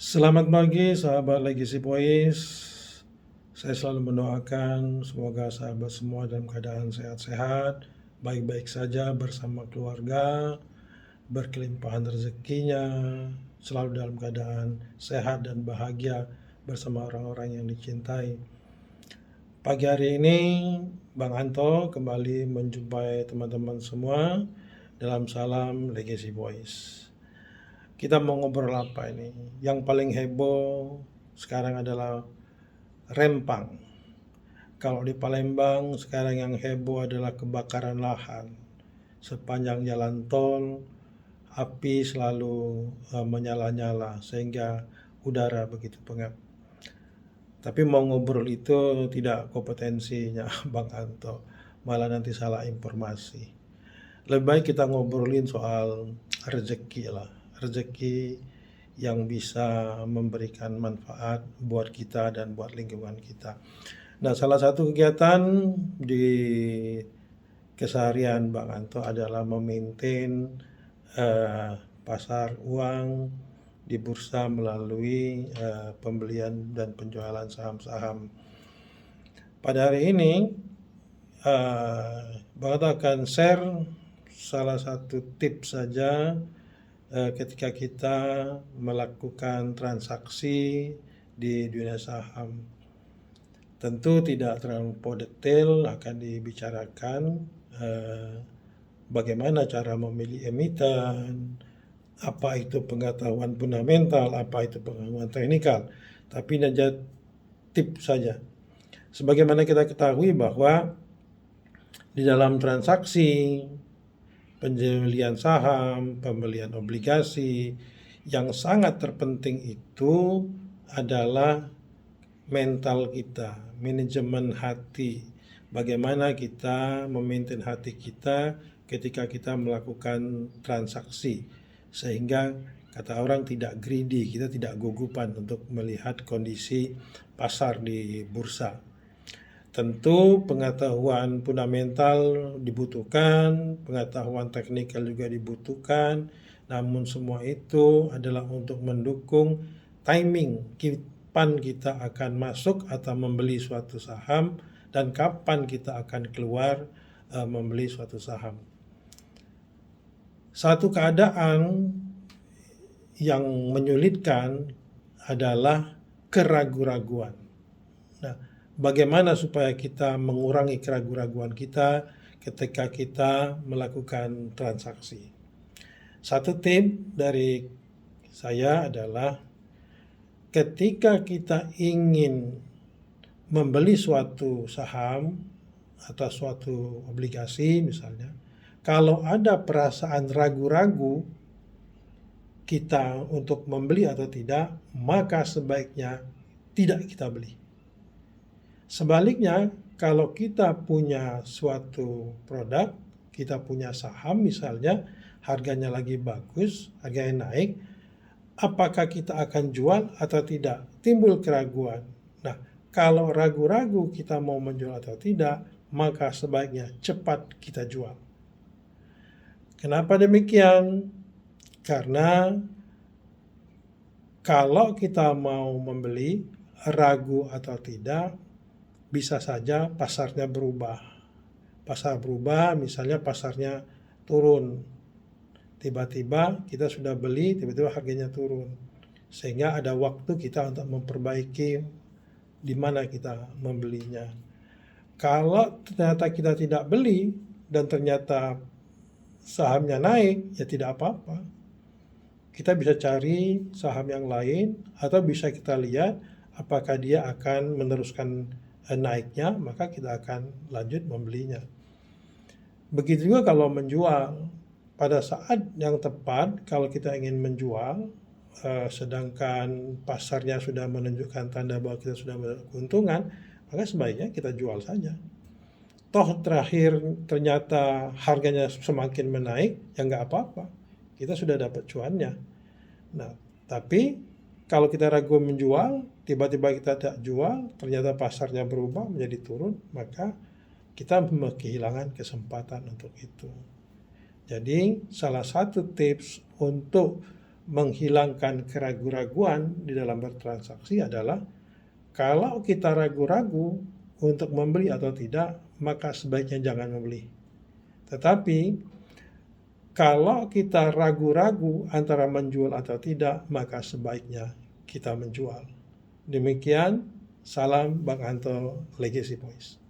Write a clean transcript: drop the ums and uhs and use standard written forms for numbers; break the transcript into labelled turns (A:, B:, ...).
A: Selamat pagi sahabat Legacy Boys. Saya selalu mendoakan semoga sahabat semua dalam keadaan sehat-sehat, baik-baik saja bersama keluarga, berkelimpahan rezekinya, selalu dalam keadaan sehat dan bahagia bersama orang-orang yang dicintai. Pagi hari ini Bang Anto kembali menjumpai teman-teman semua dalam salam Legacy Boys. Kita mau ngobrol apa ini? Yang paling heboh sekarang adalah Rempang. Kalau di Palembang sekarang yang heboh adalah kebakaran lahan. Sepanjang jalan tol api selalu menyala-nyala sehingga udara begitu pengap. Tapi mau ngobrol itu tidak kompetensinya Bang Anto, malah nanti salah informasi. Lebih baik kita ngobrolin soal rezeki lah, rezeki yang bisa memberikan manfaat buat kita dan buat lingkungan kita. Nah, salah satu kegiatan di keseharian Bang Anto adalah memaintain pasar uang di bursa melalui pembelian dan penjualan saham-saham. Pada hari ini Bang Anto akan share salah satu tips saja ketika kita melakukan transaksi di dunia saham. Tentu tidak terlalu detail akan dibicarakan bagaimana cara memilih emiten, apa itu pengetahuan fundamental, apa itu pengetahuan teknikal, tapi ini saja tips saja. Sebagaimana kita ketahui bahwa di dalam transaksi pembelian saham, pembelian obligasi, yang sangat terpenting itu adalah mental kita, manajemen hati. Bagaimana kita memaintain hati kita ketika kita melakukan transaksi. Sehingga kata orang tidak greedy, kita tidak gugupan untuk melihat kondisi pasar di bursa. Tentu pengetahuan fundamental dibutuhkan, pengetahuan teknikal juga dibutuhkan, namun semua itu adalah untuk mendukung timing kapan kita akan masuk atau membeli suatu saham dan kapan kita akan keluar membeli suatu saham. Satu keadaan yang menyulitkan adalah keraguan-raguan. Nah, bagaimana supaya kita mengurangi keraguan-raguan kita ketika kita melakukan transaksi? Satu tip dari saya adalah ketika kita ingin membeli suatu saham atau suatu obligasi misalnya, kalau ada perasaan ragu-ragu kita untuk membeli atau tidak, maka sebaiknya tidak kita beli. Sebaliknya, kalau kita punya suatu produk, kita punya saham misalnya, harganya lagi bagus, harganya naik, apakah kita akan jual atau tidak? Timbul keraguan. Nah, kalau ragu-ragu kita mau menjual atau tidak, maka sebaiknya cepat kita jual. Kenapa demikian? Karena kalau kita mau membeli, ragu atau tidak, bisa saja pasarnya berubah. Pasar berubah, misalnya pasarnya turun. Tiba-tiba kita sudah beli, tiba-tiba harganya turun. Sehingga ada waktu kita untuk memperbaiki di mana kita membelinya. Kalau ternyata kita tidak beli dan ternyata sahamnya naik, ya tidak apa-apa. Kita bisa cari saham yang lain atau bisa kita lihat apakah dia akan meneruskan naiknya, maka kita akan lanjut membelinya. Begitu juga kalau menjual. Pada saat yang tepat, kalau kita ingin menjual, sedangkan pasarnya sudah menunjukkan tanda bahwa kita sudah mendapat keuntungan, maka sebaiknya kita jual saja. Toh terakhir ternyata harganya semakin menaik, ya nggak apa-apa. Kita sudah dapat cuannya. Nah, tapi kalau kita ragu menjual, tiba-tiba kita tidak jual, ternyata pasarnya berubah menjadi turun, maka kita kehilangan kesempatan untuk itu. Jadi salah satu tips untuk menghilangkan keraguan-raguan di dalam bertransaksi adalah kalau kita ragu-ragu untuk membeli atau tidak, maka sebaiknya jangan membeli. Tetapi kalau kita ragu-ragu antara menjual atau tidak, maka sebaiknya kita menjual. Demikian, salam Bang Anto Legacy Boys.